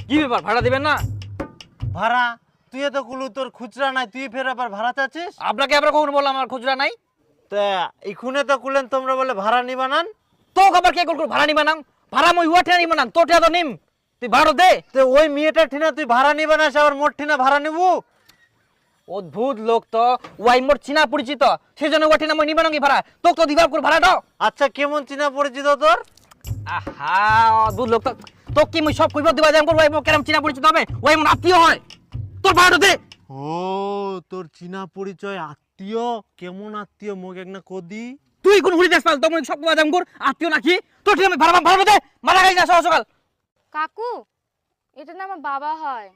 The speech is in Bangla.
কি ব্যাপার, ভাড়া দিবেন না? ভাড়া তুই তো কুলু তোর খুচরা নাই, তুই ফের আবার ভাড়া চাচ্ছিস? আপনাকে আবার কখন বললাম আমার খুচরা নাই? তা এখুনে তো কুলেন তোমরা বলে ভাড়া নিবা না। তো আবার কে কল ভাড়া নিবা না? ভাড়া মই হুয়া ঠেনা নিবা না, তো ঠেয়া তো নিম। তুই ভাড়া দে। তো ওই মেয়েটা ঠিনা তুই ভাড়া নিবা না, সে আবার মোট ঠিনা ভাড়া নিবু? অদ্ভুত লোক তো, ওয়াই মোর চিনা পরিচিত, সেই জন্য ওয়া ঠেনা মই নিবা না কি ভাড়া? তোক তো দিবার করে ভাড়াটা। আচ্ছা কেমন চিনা পরিচিত তোর? আহা, অদ্ভুত লোক তো। তো কি মই সব কইবা দিবা যাম করব, ওই কেরাম চিনা পরিচিত হবে? ওই মোর আত্মীয় হয়। তোর ভাড়াটা দে। ও তোর চিনা পরিচয় আত্মীয়? কেমন আত্মীয় মোক একনা কদি? তুই কোন হুড়ি দেশ পাল, তো মই সব কইবা যাম কর আত্মীয় নাকি? তোর ঠিক আমি ভাড়া দে। মারা গাই না সকাল সকাল। কাকু, এটা না আমার বাবা হয়।